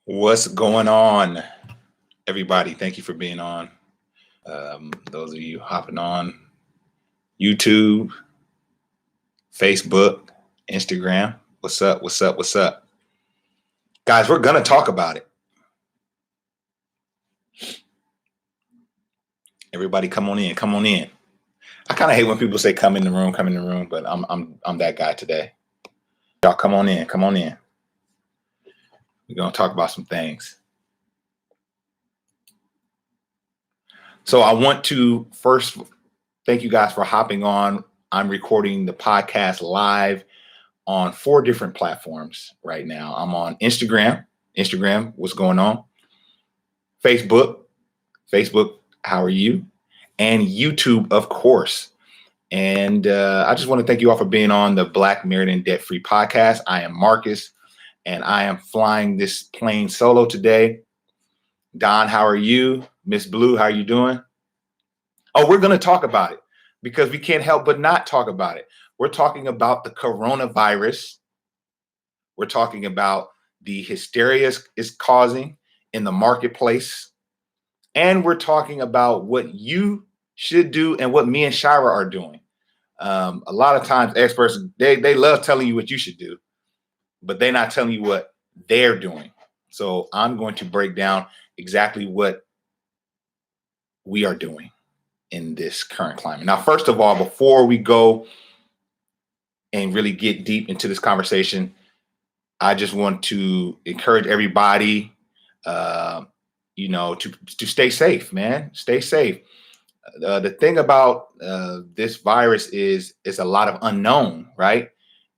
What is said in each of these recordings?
What's going on, everybody? Thank you for being on. Those of you hopping on YouTube, Facebook, Instagram. What's up? What's up? What's up? Guys, we're going to talk about it. Everybody come on in. Come on in. I kind of hate when people say come in the room, but I'm that guy today. Y'all come on in. Come on in. We're going to talk about some things. So I want to first thank you guys for hopping on. I'm recording the podcast live on 4 different platforms right now. I'm on Instagram, what's going on? Facebook, how are you? And YouTube, of course. And I just want to thank you all for being on the Black Married and Debt Free podcast. I am Marcus, and I am flying this plane solo today. Don, how are you? Miss Blue, how are you doing? Oh, we're going to talk about it because we can't help but not talk about it. We're talking about the coronavirus. We're talking about the hysteria it's causing in the marketplace. And we're talking about what you should do and what me and Shira are doing. A lot of times experts, they love telling you what you should do, but they're not telling you what they're doing. So I'm going to break down exactly what we are doing in this current climate. Now, first of all, before we go and really get deep into this conversation, I just want to encourage everybody, to stay safe, man. Stay safe. The thing about this virus is a lot of unknown, right?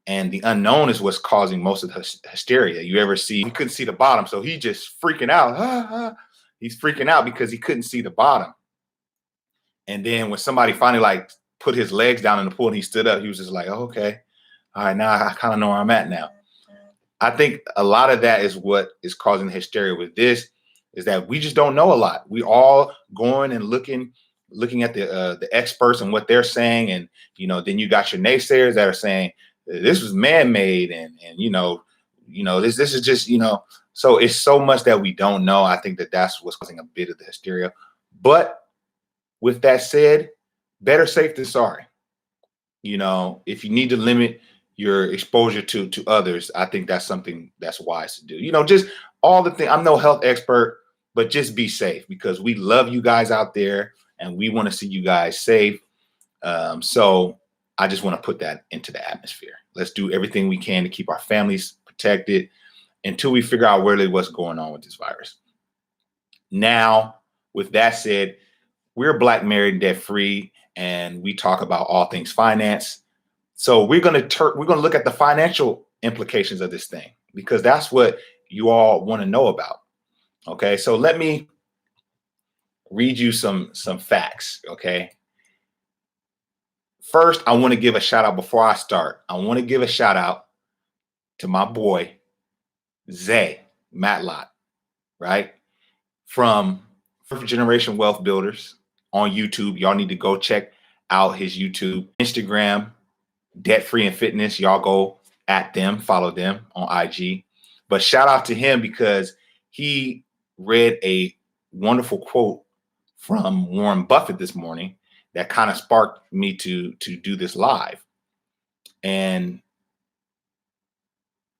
And the unknown is what's causing most of the hysteria. You ever see, he couldn't see the bottom, so he just freaking out. He's freaking out because he couldn't see the bottom. And then when somebody finally put his legs down in the pool and he stood up, he was just like, oh, okay. All right, now I kind of know where I'm at now. I think a lot of that is what is causing the hysteria with this, is that we just don't know a lot. We all going and looking at the experts and what they're saying. And, then you got your naysayers that are saying this was man-made and this is just, so it's so much that we don't know. I think that's what's causing a bit of the hysteria. But with that said, better safe than sorry. If you need to limit your exposure to others, I think that's something that's wise to do. Just all the things. I'm no health expert, but just be safe because we love you guys out there and we want to see you guys safe. So I just want to put that into the atmosphere. Let's do everything we can to keep our families protected until we figure out really what's going on with this virus. Now, with that said, we're Black Married and Debt Free, and we talk about all things finance. So we're going to look at the financial implications of this thing because that's what you all want to know about. Okay, so let me read you some facts. Okay, first, I want to give a shout out before I start. I want to give a shout out to my boy Zay Matlock, right, from First Generation Wealth Builders on YouTube. Y'all need to go check out his YouTube, Instagram, Debt Free and Fitness. Y'all go at them, follow them on IG. But shout out to him because he read a wonderful quote from Warren Buffett this morning that kind of sparked me to do this live. And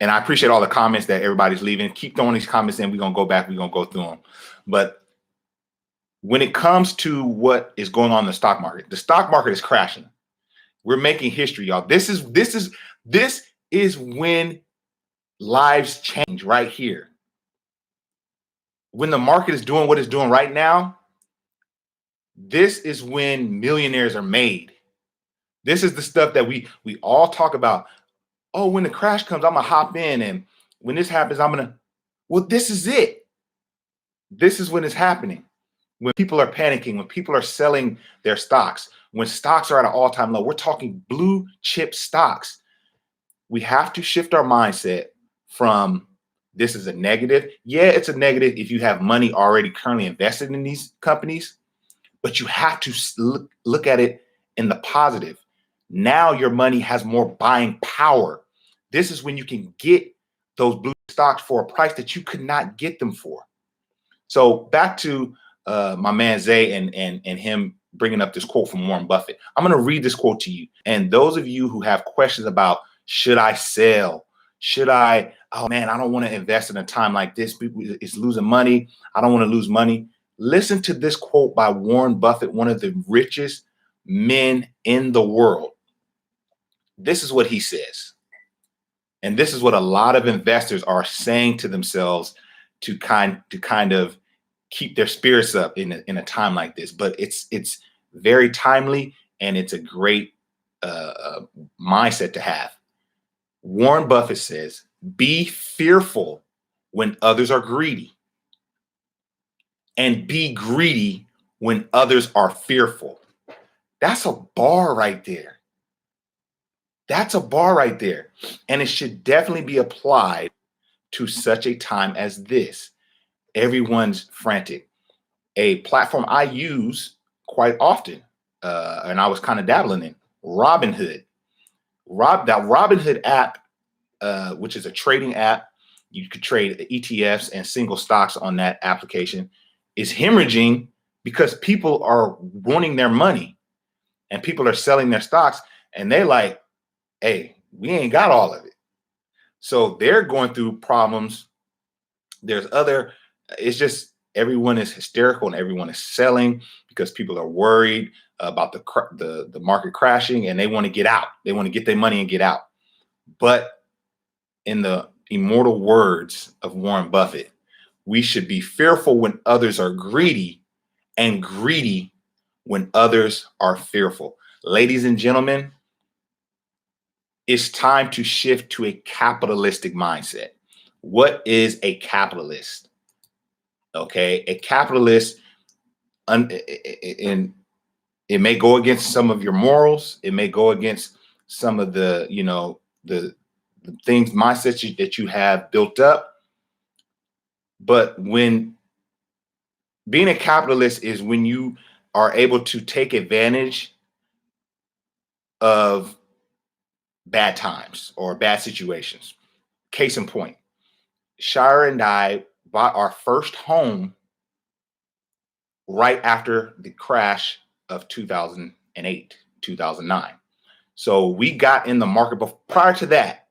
I appreciate all the comments that everybody's leaving. Keep throwing these comments in. We're going to go back. We're going to go through them. But when it comes to what is going on in the stock market is crashing. We're making history, y'all. This is when lives change right here. When the market is doing what it's doing right now, this is when millionaires are made. This is the stuff that we all talk about. Oh, when the crash comes, I'm going to hop in. And when this happens, well, this is it. This is when it's happening. When people are panicking, when people are selling their stocks, when stocks are at an all-time low, we're talking blue chip stocks. We have to shift our mindset from this is a negative. Yeah, it's a negative if you have money already currently invested in these companies, but you have to look at it in the positive. Now your money has more buying power. This is when you can get those blue stocks for a price that you could not get them for. So back to my man Zay and him bringing up this quote from Warren Buffett. I'm going to read this quote to you. And those of you who have questions about, should I sell? Should I, oh man, I don't want to invest in a time like this. It's losing money. I don't want to lose money. Listen to this quote by Warren Buffett, one of the richest men in the world. This is what he says. And this is what a lot of investors are saying to themselves to kind of keep their spirits up in a time like this. But it's very timely, and it's a great mindset to have. Warren Buffett says, be fearful when others are greedy, and be greedy when others are fearful. That's a bar right there. That's a bar right there. And it should definitely be applied to such a time as this. Everyone's frantic. A platform I use quite often, and I was kind of dabbling in, Robinhood. That Robinhood app, which is a trading app, you could trade ETFs and single stocks on that application, is hemorrhaging because people are wanting their money and people are selling their stocks, and they're like, hey, we ain't got all of it. So they're going through problems. It's just everyone is hysterical and everyone is selling because people are worried about the market crashing, and they want to get out. They want to get their money and get out. But in the immortal words of Warren Buffett, we should be fearful when others are greedy, and greedy when others are fearful. Ladies and gentlemen, it's time to shift to a capitalistic mindset. What is a capitalist? Okay, a capitalist, and it may go against some of your morals. It may go against some of the things, mindsets that you have built up. But when being a capitalist is when you are able to take advantage of bad times or bad situations. Case in point, Shire and I bought our first home right after the crash of 2008, 2009. So we got in the market, but prior to that,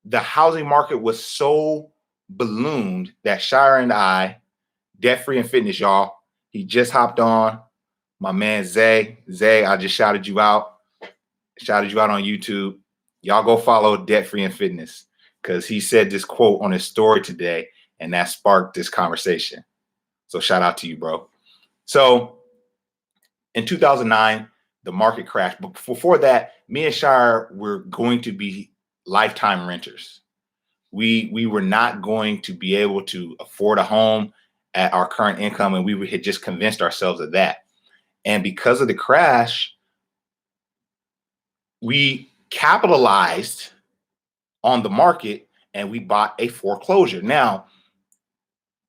the housing market was so ballooned that Shire and I, Debt Free and Fitness, y'all, he just hopped on. My man Zay, I just shouted you out on YouTube. Y'all go follow Debt Free and Fitness, because he said this quote on his story today, and that sparked this conversation. So shout out to you, bro. So in 2009, the market crashed. But before that, me and Shire were going to be lifetime renters. We were not going to be able to afford a home at our current income, and we had just convinced ourselves of that. And because of the crash, we capitalized on the market and we bought a foreclosure. Now,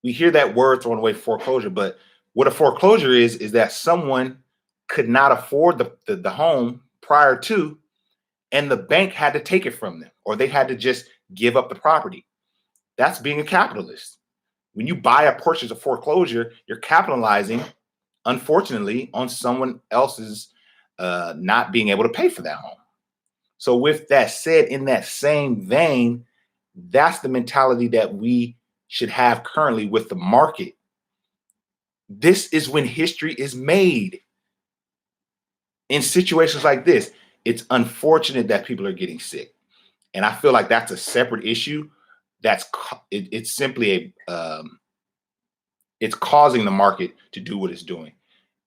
we hear that word thrown away, foreclosure, but what a foreclosure is that someone could not afford the home prior to, and the bank had to take it from them, or they had to just give up the property. That's being a capitalist. When you buy or purchase a foreclosure, you're capitalizing, unfortunately, on someone else's not being able to pay for that home. So with that said, in that same vein, that's the mentality that we should have currently with the market. This is when history is made. In situations like this, it's unfortunate that people are getting sick. And I feel like that's a separate issue. It's simply it's causing the market to do what it's doing.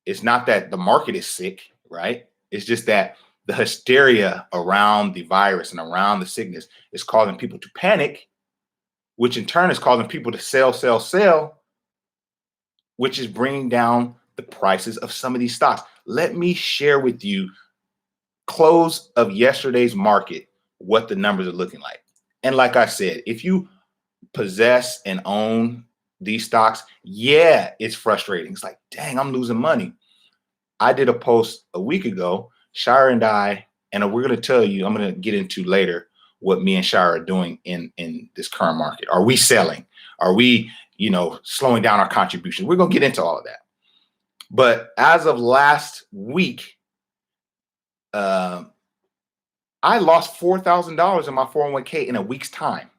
It's not that the market is sick, right? It's just that the hysteria around the virus and around the sickness is causing people to panic, which in turn is causing people to sell, which is bringing down the prices of some of these stocks. Let me share with you close of yesterday's market, what the numbers are looking like. And like I said, if you possess and own these stocks, yeah, it's frustrating. It's like, dang, I'm losing money. I did a post a week ago, Shire and I, and we're going to tell you, I'm going to get into later what me and Shire are doing in this current market. Are we selling? Are we, slowing down our contribution? We're going to get into all of that. But as of last week, I lost $4,000 in my 401k in a week's time.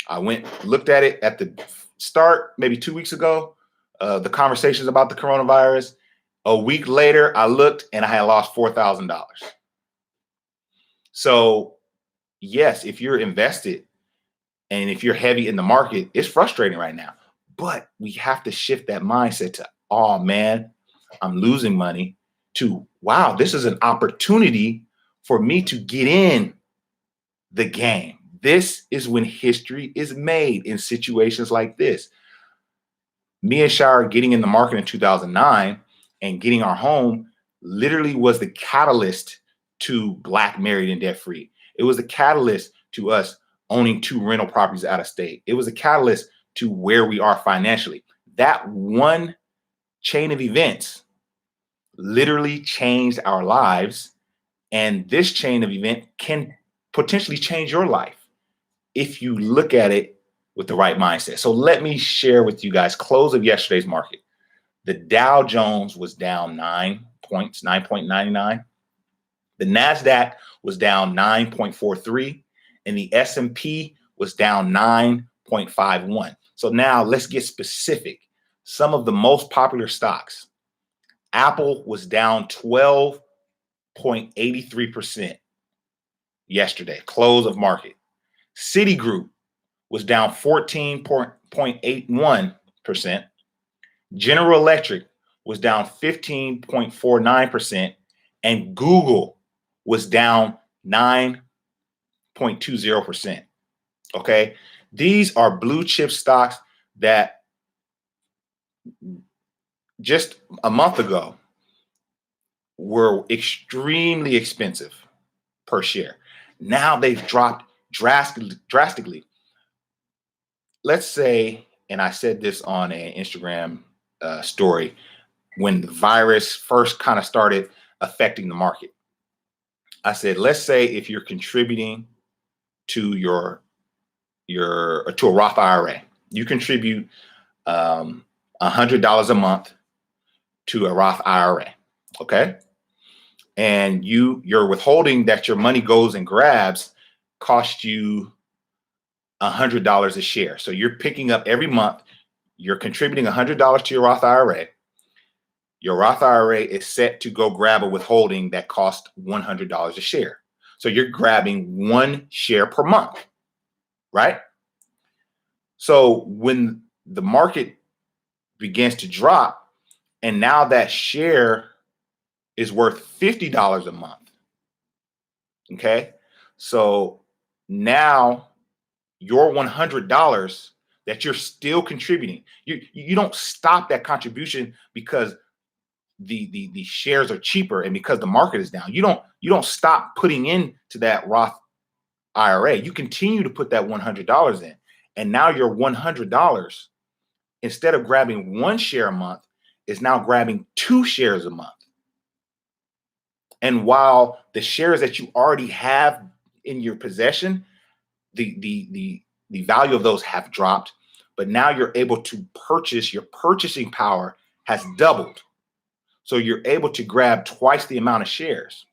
I looked at it at the start, maybe 2 weeks ago, the conversations about the coronavirus. A week later, I looked and I had lost $4,000. So yes, if you're invested and if you're heavy in the market, it's frustrating right now. But we have to shift that mindset to, oh man, I'm losing money, to, wow, this is an opportunity for me to get in the game. This is when history is made in situations like this. Me and Shire getting in the market in 2009 and getting our home literally was the catalyst to Black, Married, and Debt Free. It was the catalyst to us owning 2 rental properties out of state. It was a catalyst to where we are financially. That one chain of events literally changed our lives. And this chain of event can potentially change your life if you look at it with the right mindset. So let me share with you guys, close of yesterday's market. The Dow Jones was down 9 points, 9.99. The NASDAQ was down 9.43, and the S&P was down 9.51. So now let's get specific. Some of the most popular stocks. Apple was down 12.83% yesterday, close of market. Citigroup was down 14.81%. General Electric was down 15.49%, and Google was down 9.20%. Okay, these are blue chip stocks that just a month ago were extremely expensive per share. Now they've dropped drastically. Let's say, and I said this on an Instagram story, when the virus first kind of started affecting the market. I said, let's say if you're contributing to to a Roth IRA, you contribute $100 a month to a Roth IRA, okay? And your withholding that your money goes and grabs costs you $100 a share. So you're picking up every month, you're contributing $100 to your Roth IRA. Your Roth IRA is set to go grab a withholding that costs $100 a share. So you're grabbing 1 share per month, right? So when the market begins to drop, and now that share is worth $50 a month, okay? So now your $100 that you're still contributing, you don't stop that contribution because the shares are cheaper and because the market is down. You don't stop putting into that Roth IRA. You continue to put that $100 in, and now your $100, instead of grabbing 1 share a month, is now grabbing 2 shares a month. And while the shares that you already have in your possession, the value of those have dropped, but now you're able to purchase. Your purchasing power has doubled. So you're able to grab twice the amount of shares.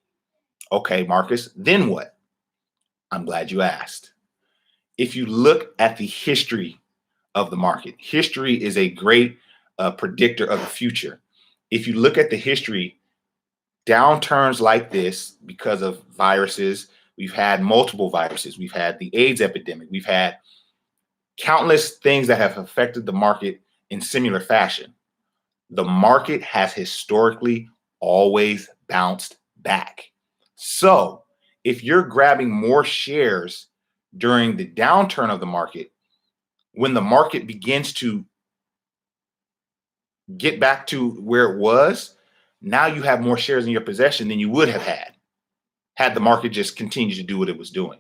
Okay, Marcus, then what? I'm glad you asked. If you look at the history of the market, history is a great predictor of the future. If you look at the history, downturns like this, because of viruses, we've had multiple viruses. We've had the AIDS epidemic. We've had countless things that have affected the market in similar fashion. The market has historically always bounced back. So if you're grabbing more shares during the downturn of the market, when the market begins to get back to where it was, now you have more shares in your possession than you would have had the market just continued to do what it was doing.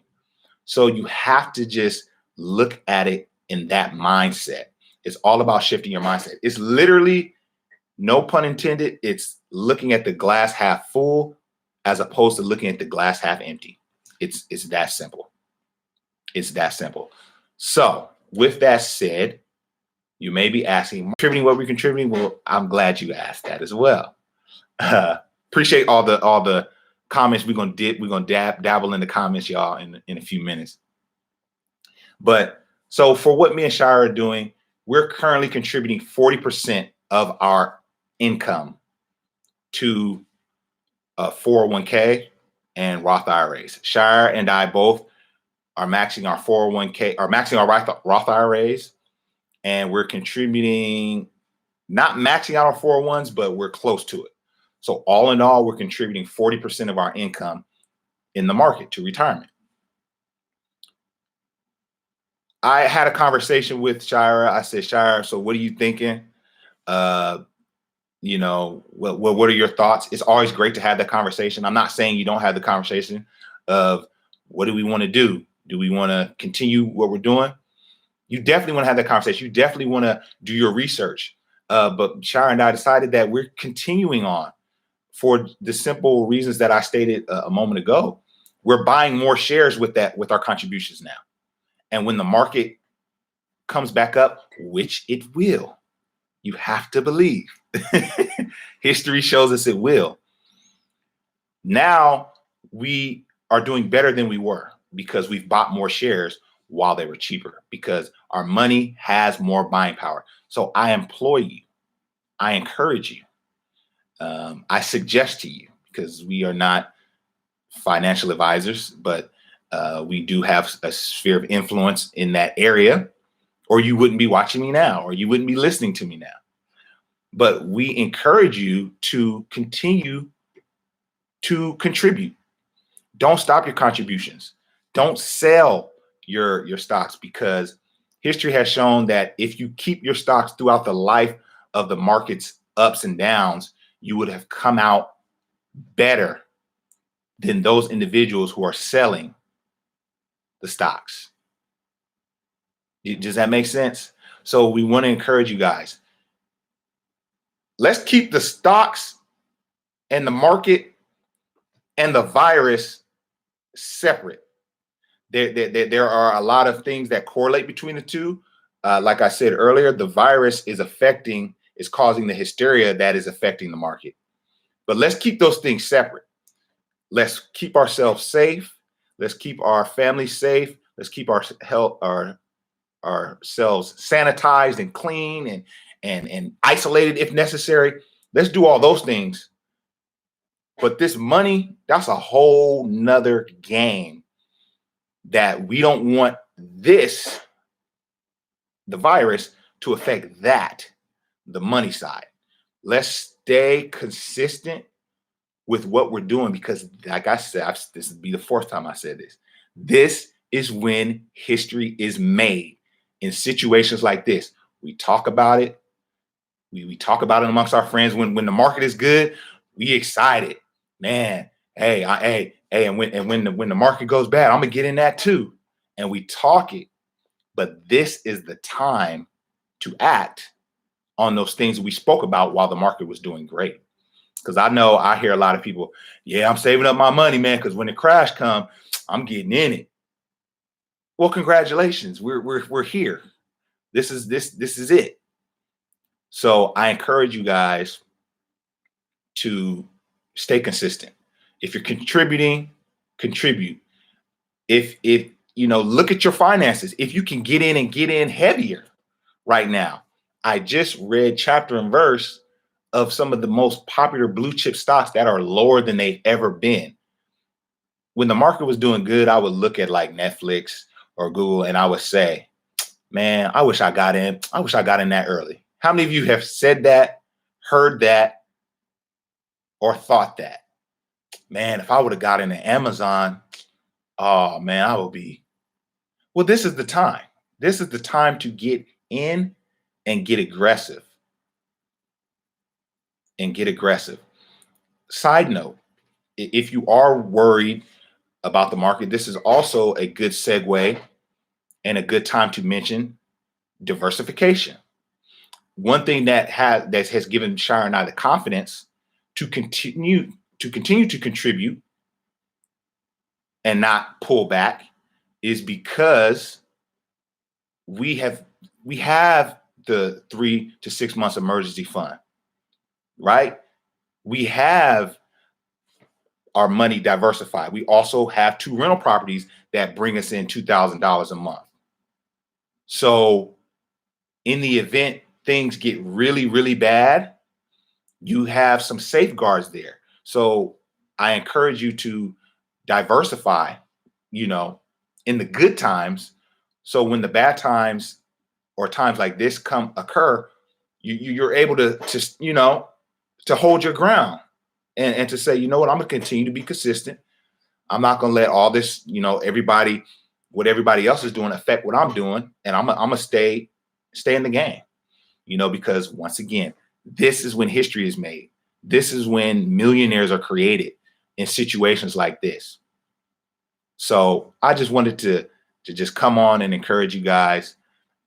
So you have to just look at it in that mindset. It's all about shifting your mindset. It's literally, no pun intended, it's looking at the glass half full as opposed to looking at the glass half empty. It's that simple. It's that simple. So with that said, you may be asking, contributing what we're contributing. Well, I'm glad you asked that as well. Appreciate all the comments. We're gonna dabble in the comments, y'all, in a few minutes. But so for what me and Shira are doing, we're currently contributing 40% of our income to 401k and Roth IRAs. Shire and I both are maxing our 401k, are maxing our Roth IRAs, and we're contributing, not maxing out our 401s, but we're close to it. So all in all, we're contributing 40% of our income in the market to retirement. I had a conversation with Shira. I said, Shira, so what are you thinking? You know, what are your thoughts? It's always great to have that conversation. I'm not saying you don't have the conversation of what do we want to do? Do we want to continue what we're doing? You definitely want to have that conversation. You definitely want to do your research. But Shira and I decided that we're continuing on for the simple reasons that I stated a moment ago. We're buying more shares with our contributions now. And when the market comes back up, which it will, you have to believe. History shows us it will. Now we are doing better than we were because we've bought more shares while they were cheaper, because our money has more buying power. So I implore you, I encourage you, I suggest to you, because we are not financial advisors, but we do have a sphere of influence in that area, or you wouldn't be watching me now, or you wouldn't be listening to me now. But we encourage you to continue to contribute. Don't stop your contributions. Don't sell your stocks, because history has shown that if you keep your stocks throughout the life of the market's ups and downs, you would have come out better than those individuals who are selling the stocks. Does that make sense? So we want to encourage you guys. Let's keep the stocks and the market and the virus separate. There are a lot of things that correlate between the two. Like I said earlier, the virus is causing the hysteria that is affecting the market. But let's keep those things separate. Let's keep ourselves safe. Let's keep our families safe. Let's keep our health, ourselves sanitized and clean and isolated if necessary. Let's do all those things. But this money, that's a whole nother game that we don't want the virus, to affect the money side. Let's stay consistent with what we're doing, because like I said, this will be the fourth time I said this. This is when history is made. In situations like this, we talk about it. We talk about it amongst our friends. When the market is good, we excited, man. Hey, and when the market goes bad, I'm gonna get in that too. And we talk it. But this is the time to act on those things we spoke about while the market was doing great. Because I hear a lot of people, yeah, I'm saving up my money, man, because when the crash comes, I'm getting in it. Well, congratulations. We're here. This is it. So I encourage you guys to stay consistent. If you're contributing, contribute. If look at your finances. If you can get in heavier right now. I just read chapter and verse of some of the most popular blue chip stocks that are lower than they've ever been. When the market was doing good, I would look at like Netflix or Google and I would say, man, I wish I got in. I wish I got in that early. How many of you have said that, heard that, or thought that? Man, if I would have got into Amazon, oh man, I would be. Well, this is the time. This is the time to get in and get aggressive. Side note, if you are worried about the market, this is also a good segue and a good time to mention diversification. One thing that has given Shire and I the confidence to continue to contribute and not pull back is because we have the 3 to 6 months emergency fund, right? We have our money diversified. We also have 2 rental properties that bring us in $2,000 a month. So in the event things get really, really bad, you have some safeguards there. So I encourage you to diversify, you know, in the good times. So when the bad times or times like this occur, you're able to to hold your ground and to say, you know what, I'm gonna continue to be consistent. I'm not gonna let all this, what everybody else is doing affect what I'm doing, and I'm gonna stay in the game, because once again, this is when history is made. This is when millionaires are created in situations like this. So I just wanted to just come on and encourage you guys.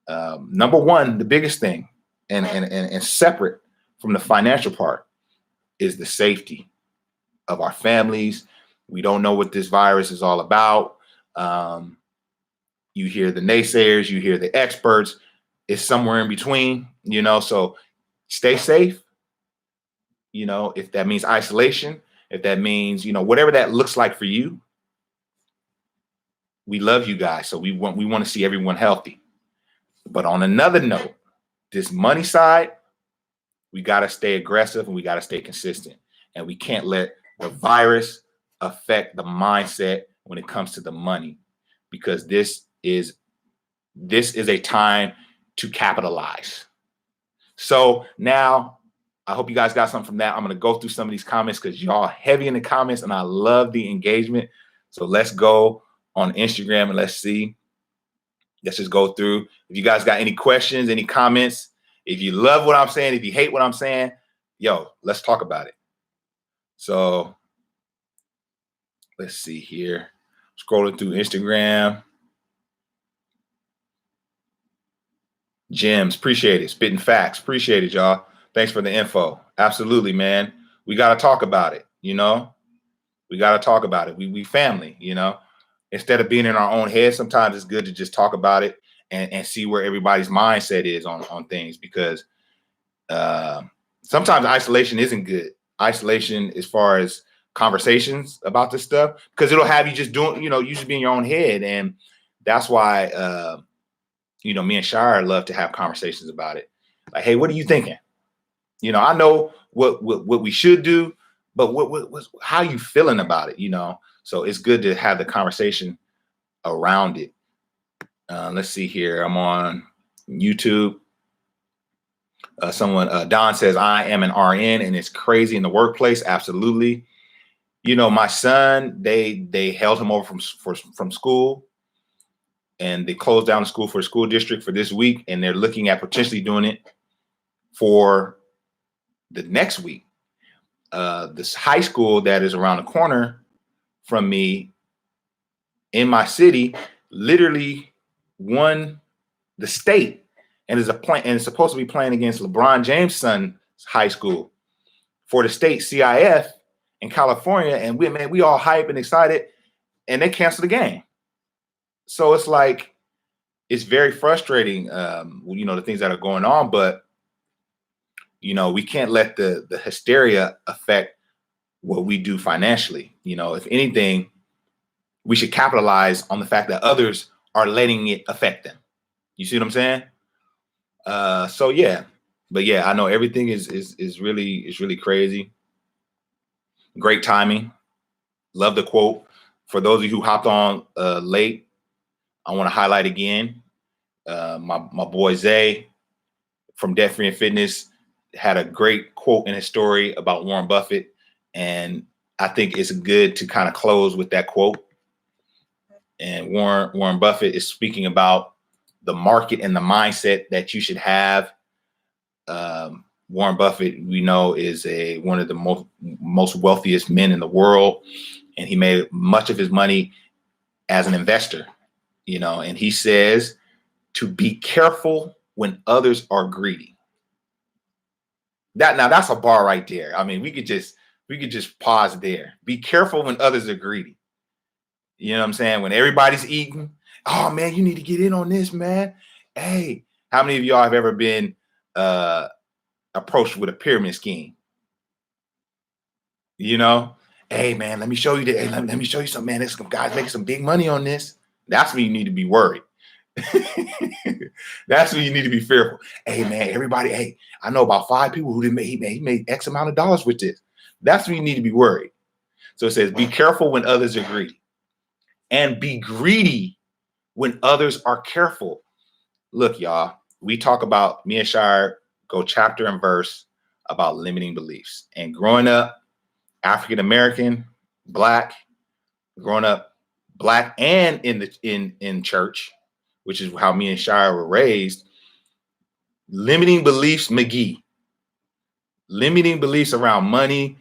Number one, the biggest thing, and separate from the financial part, is the safety of our families. We don't know what this virus is all about. You hear the naysayers, you hear the experts. It's somewhere in between, so stay safe. If that means isolation, if that means, whatever that looks like for you, we love you guys. So we want to see everyone healthy. But on another note, this money side, we got to stay aggressive and we got to stay consistent. And we can't let the virus affect the mindset when it comes to the money, because this is a time to capitalize. So now I hope you guys got something from that. I'm going to go through some of these comments because y'all heavy in the comments and I love the engagement. So let's go on Instagram and let's see. Let's just go through. If you guys got any questions, any comments, if you love what I'm saying, if you hate what I'm saying, let's talk about it. So let's see here. Scrolling through Instagram. Gems, appreciate it. Spitting facts, appreciate it, y'all. Thanks for the info. Absolutely, man. We got to talk about it, We got to talk about it. We family, Instead of being in our own head, sometimes it's good to just talk about it and see where everybody's mindset is on things, because sometimes isolation isn't good. Isolation as far as conversations about this stuff, because it'll have you just doing, you just be in your own head. And that's why, me and Shire love to have conversations about it. Like, hey, what are you thinking? I know what we should do, but how are you feeling about it? So it's good to have the conversation around it. Let's see here. I'm on YouTube. Don says, I am an RN and it's crazy in the workplace. Absolutely. My son, they held him over from school, and they closed down the school for the school district for this week. And they're looking at potentially doing it for the next week. This high school that is around the corner from me in my city literally won the state and is supposed to be playing against LeBron James' son's high school for the state CIF in California. And we all hype and excited, and they canceled the game. So it's like, it's very frustrating, the things that are going on, but we can't let the hysteria affect what we do financially. If anything, we should capitalize on the fact that others are letting it affect them. You see what I'm saying? So yeah, but yeah, I know everything is really crazy. Great timing. Love the quote. For those of you who hopped on late, I want to highlight again. My boy Zay from Debt Free and Fitness had a great quote in his story about Warren Buffett, and I think it's good to kind of close with that quote. And Warren Buffett is speaking about the market and the mindset that you should have. Warren Buffett, we know, is one of the most wealthiest men in the world, and he made much of his money as an investor. And he says to be careful when others are greedy. That's a bar right there. I mean, we could just pause there. Be careful when others are greedy. You know what I'm saying? When everybody's eating, Oh man, you need to get in on this, man. Hey, how many of y'all have ever been approached with a pyramid scheme? You know, hey man, let me show you that. Hey, let me show you something, man. There's some guys making some big money on this. That's when you need to be worried. That's when you need to be fearful. Hey man, everybody, hey, I know about 5 people who didn't he made X amount of dollars with this. That's when you need to be worried. So it says, be careful when others are greedy, and be greedy when others are careful. Look, y'all, we talk about, me and Shire go chapter and verse about limiting beliefs. And growing up African American, Black, growing up Black and in church, which is how me and Shire were raised, limiting beliefs, McGee. Limiting beliefs around money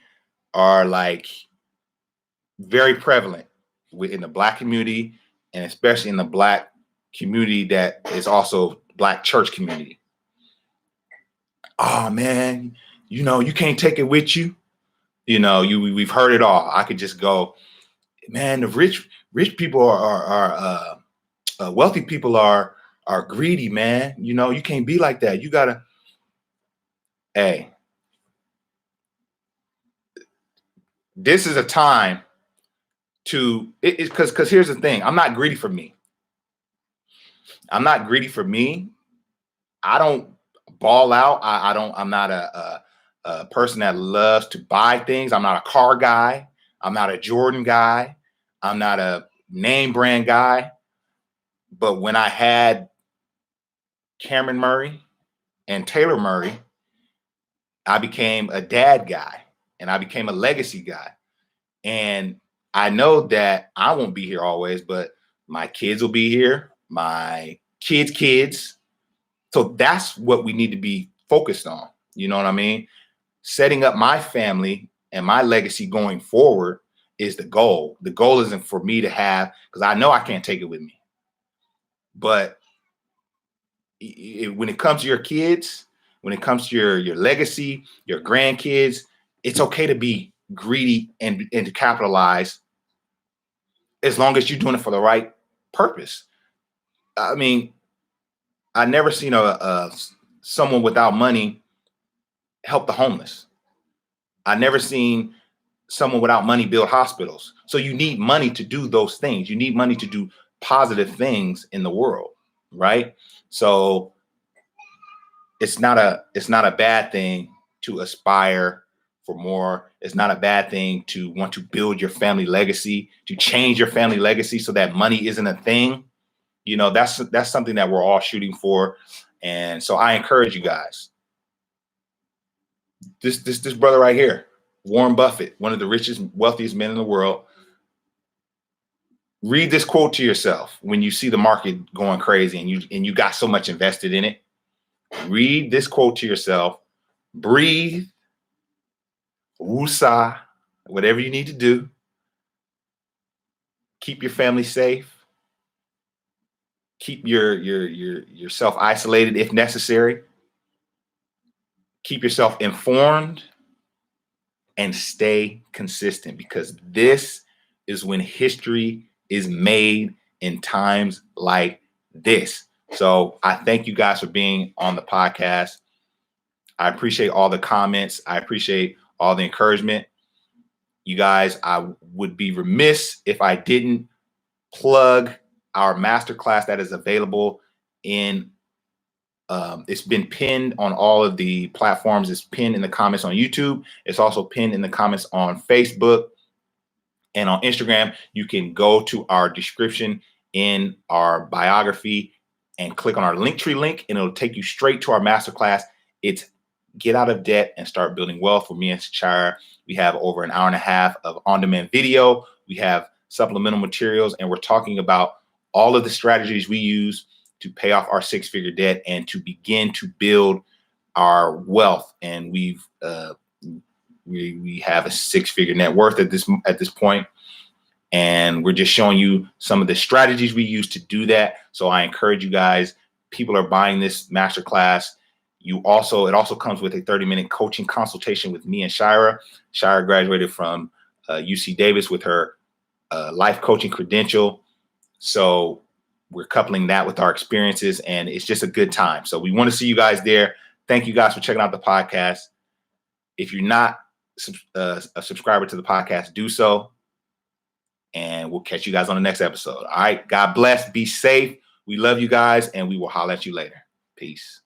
are like very prevalent within the Black community, and especially in the Black community that is also Black church community. Oh man, you know, you can't take it with you. You know, we've heard it all. I could just go, man, the rich people are wealthy people are greedy, man. You know, you can't be like that. You gotta, hey, this is a time to because here's the thing. I'm not greedy for me. I'm not greedy for me. I don't ball out. I'm not a person that loves to buy things. I'm not a car guy. I'm not a Jordan guy. I'm not a name brand guy. But when I had Cameron Murray and Taylor Murray, I became a dad guy and I became a legacy guy. And I know that I won't be here always, but my kids will be here, my kids. So that's what we need to be focused on. You know what I mean? Setting up my family and my legacy going forward is the goal. The goal isn't for me to have, because I know I can't take it with me. But when it comes to your kids, when it comes to your legacy, your grandkids, it's okay to be greedy and to capitalize as long as you're doing it for the right purpose. I mean, I never seen someone without money help the homeless. I never seen someone without money build hospitals. So you need money to do those things. You need money to do positive things in the world, right? So it's not a bad thing to aspire for more. It's not a bad thing to want to build your family legacy, to change your family legacy so that money isn't a thing. You know, that's something that we're all shooting for. And so I encourage you guys. This brother right here, Warren Buffett, one of the richest, wealthiest men in the world. Read this quote to yourself when you see the market going crazy and you got so much invested in it. Read this quote to yourself. Breathe. Woosah. Whatever you need to do. Keep your family safe. Keep yourself isolated if necessary. Keep yourself informed and stay consistent, because this is when history is made in times like this. So I thank you guys for being on the podcast. I appreciate all the comments. I appreciate all the encouragement. You guys, I would be remiss if I didn't plug our masterclass that is available in it's been pinned on all of the platforms. It's pinned in the comments on YouTube. It's also pinned in the comments on Facebook and on Instagram. You can go to our description in our biography and click on our Linktree link, and it'll take you straight to our masterclass. It's Get Out of Debt and Start Building Wealth with me and Shire. We have over an hour and a half of on-demand video. We have supplemental materials, and we're talking about all of the strategies we use to pay off our 6-figure debt and to begin to build our wealth. And we have a 6-figure net worth at this point, and we're just showing you some of the strategies we use to do that. So I encourage you guys. People are buying this masterclass. It also comes with a 30-minute coaching consultation with me and Shira. Shira graduated from UC Davis with her life coaching credential. So we're coupling that with our experiences, and it's just a good time. So we want to see you guys there. Thank you guys for checking out the podcast. If you're not a subscriber to the podcast, do so. And we'll catch you guys on the next episode. All right. God bless. Be safe. We love you guys, and we will holler at you later. Peace.